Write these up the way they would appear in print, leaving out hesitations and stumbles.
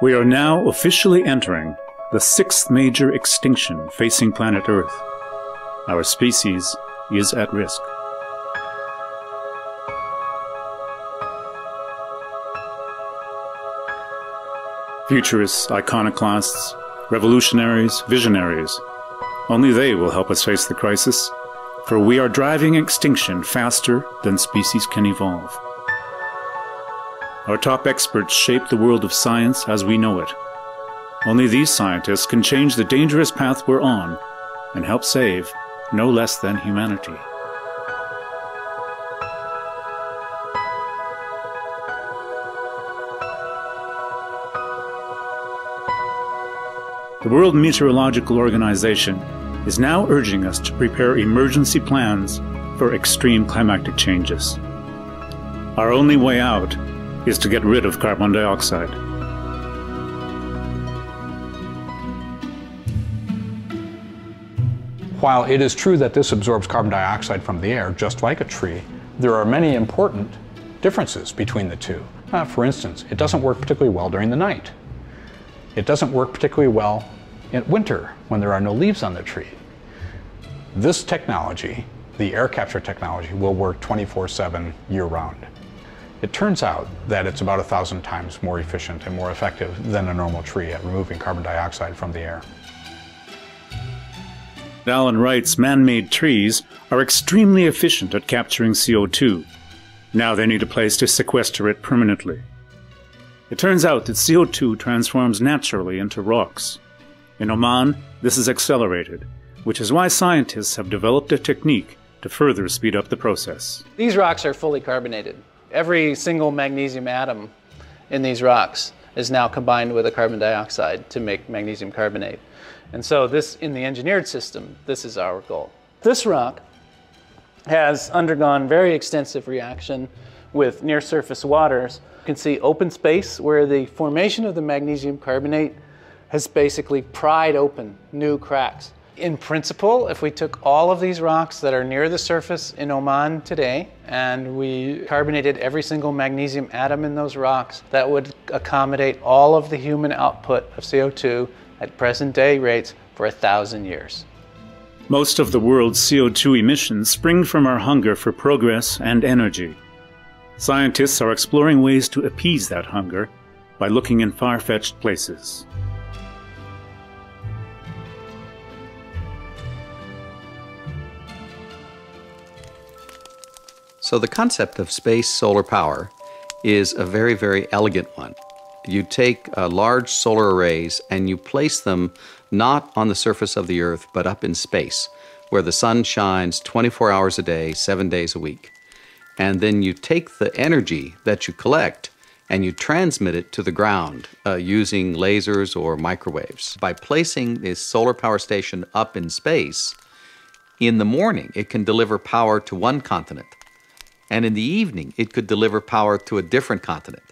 We are now officially entering the sixth major extinction facing planet Earth. Our species is at risk. Futurists, iconoclasts, revolutionaries, visionaries, only they will help us face the crisis, for we are driving extinction faster than species can evolve. Our top experts shape the world of science as we know it. Only these scientists can change the dangerous path we're on and help save no less than humanity. The World Meteorological Organization is now urging us to prepare emergency plans for extreme climatic changes. Our only way out is to get rid of carbon dioxide. While it is true that this absorbs carbon dioxide from the air, just like a tree, there are many important differences between the two. For instance, it doesn't work particularly well during the night. It doesn't work particularly well in winter when there are no leaves on the tree. This technology, the air capture technology, will work 24/7 year-round. It turns out that it's about 1,000 times more efficient and more effective than a normal tree at removing carbon dioxide from the air. Alan Wright's man-made trees are extremely efficient at capturing CO2. Now they need a place to sequester it permanently. It turns out that CO2 transforms naturally into rocks. In Oman, this is accelerated, which is why scientists have developed a technique to further speed up the process. These rocks are fully carbonated. Every single magnesium atom in these rocks is now combined with a carbon dioxide to make magnesium carbonate. And so this, in the engineered system, this is our goal. This rock has undergone very extensive reaction with near-surface waters. You can see open space where the formation of the magnesium carbonate has basically pried open new cracks. In principle, if we took all of these rocks that are near the surface in Oman today and we carbonated every single magnesium atom in those rocks, that would accommodate all of the human output of CO2 at present day rates for 1,000 years. Most of the world's CO2 emissions spring from our hunger for progress and energy. Scientists are exploring ways to appease that hunger by looking in far-fetched places. So the concept of space solar power is a very, very elegant one. You take large solar arrays and you place them not on the surface of the Earth, but up in space, where the sun shines 24 hours a day, 7 days a week. And then you take the energy that you collect and you transmit it to the ground using lasers or microwaves. By placing this solar power station up in space, in the morning it can deliver power to one continent. And in the evening, it could deliver power to a different continent.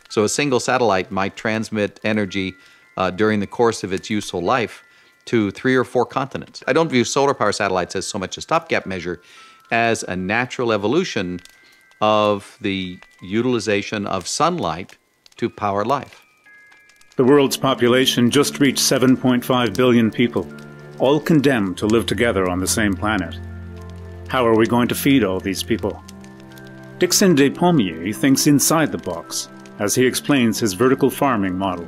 So a single satellite might transmit energy during the course of its useful life to 3 or 4 continents. I don't view solar power satellites as so much a stopgap measure as a natural evolution of the utilization of sunlight to power life. The world's population just reached 7.5 billion people, all condemned to live together on the same planet. How are we going to feed all these people? Dixon Despommier thinks inside the box as he explains his vertical farming model.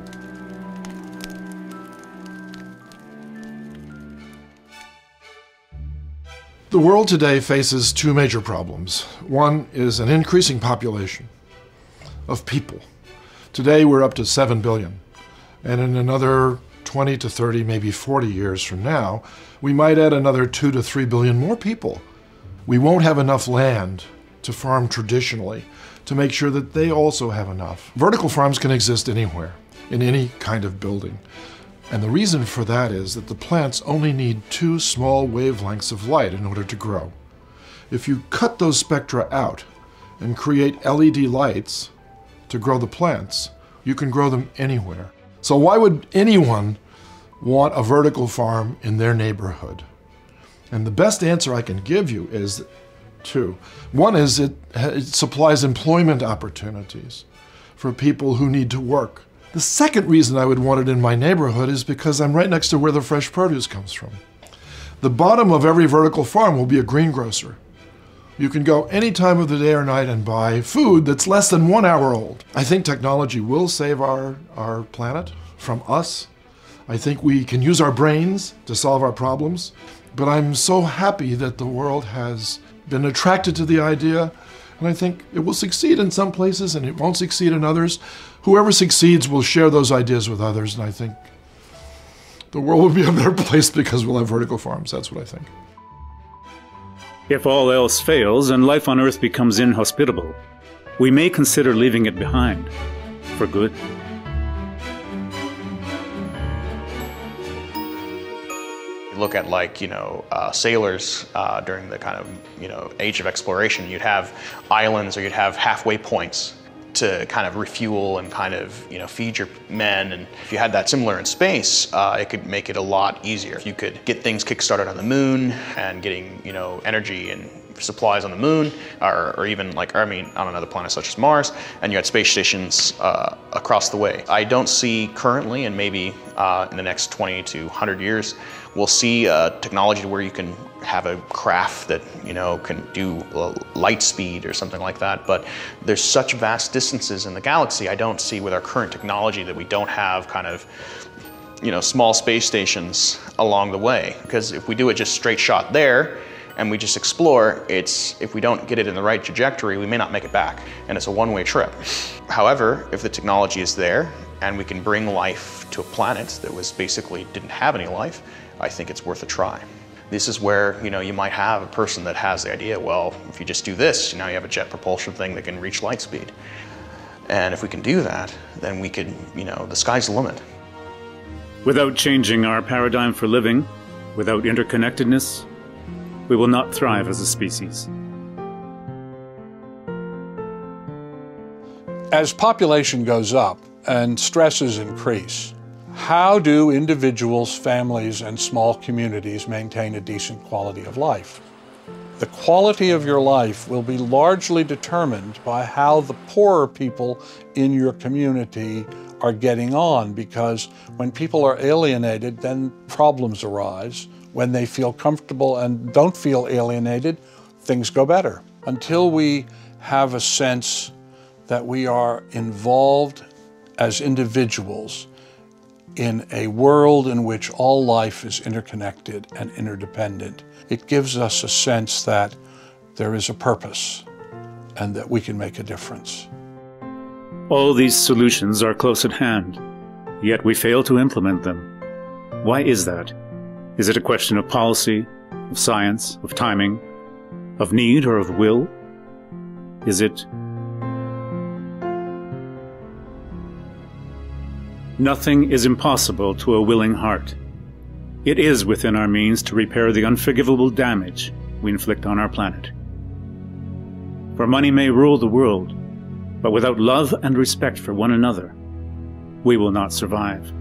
The world today faces 2 major problems. One is an increasing population of people. Today we're up to 7 billion, and in another 20 to 30, maybe 40 years from now, we might add another 2 to 3 billion more people. We won't have enough land to farm traditionally to make sure that they also have enough. Vertical farms can exist anywhere, in any kind of building. And the reason for that is that the plants only need 2 small wavelengths of light in order to grow. If you cut those spectra out and create LED lights to grow the plants, you can grow them anywhere. So why would anyone want a vertical farm in their neighborhood? And the best answer I can give you is 2. One is it supplies employment opportunities for people who need to work The second reason I would want it in my neighborhood is because I'm right next to where the fresh produce comes from. The bottom of every vertical farm will be a greengrocer. You can go any time of the day or night and buy food that's less than 1 hour old. I think technology will save our planet from us. I think we can use our brains to solve our problems. But I'm so happy that the world has been attracted to the idea, and I think it will succeed in some places and it won't succeed in others. Whoever succeeds will share those ideas with others, and I think the world will be a better place because we'll have vertical farms. That's what I think. If all else fails and life on Earth becomes inhospitable, we may consider leaving it behind for good. Look at, like, sailors during the kind of, age of exploration. You'd have islands or you'd have halfway points to kind of refuel and kind of, feed your men. And if you had that similar in space, it could make it a lot easier. If you could get things kickstarted on the moon and getting, energy and supplies on the moon, or even on another planet such as Mars, and you had space stations across the way. I don't see currently, and maybe in the next 20 to 100 years, we'll see technology where you can have a craft that can do light speed or something like that. But there's such vast distances in the galaxy. I don't see with our current technology that we don't have kind of small space stations along the way. Because if we do it just straight shot there and we just explore, if we don't get it in the right trajectory, we may not make it back, and it's a one-way trip. However, if the technology is there and we can bring life to a planet that didn't have any life, I think it's worth a try. This is where, you might have a person that has the idea, well, if you just do this, now you have a jet propulsion thing that can reach light speed. And if we can do that, then we could, the sky's the limit. Without changing our paradigm for living, without interconnectedness, we will not thrive as a species. As population goes up and stresses increase, how do individuals, families, and small communities maintain a decent quality of life? The quality of your life will be largely determined by how the poorer people in your community are getting on, because when people are alienated, then problems arise. When they feel comfortable and don't feel alienated, things go better. Until we have a sense that we are involved as individuals in a world in which all life is interconnected and interdependent, it gives us a sense that there is a purpose and that we can make a difference. All these solutions are close at hand, yet we fail to implement them. Why is that? Is it a question of policy, of science, of timing, of need or of will? Is it? Nothing is impossible to a willing heart. It is within our means to repair the unforgivable damage we inflict on our planet. For money may rule the world, but without love and respect for one another, we will not survive.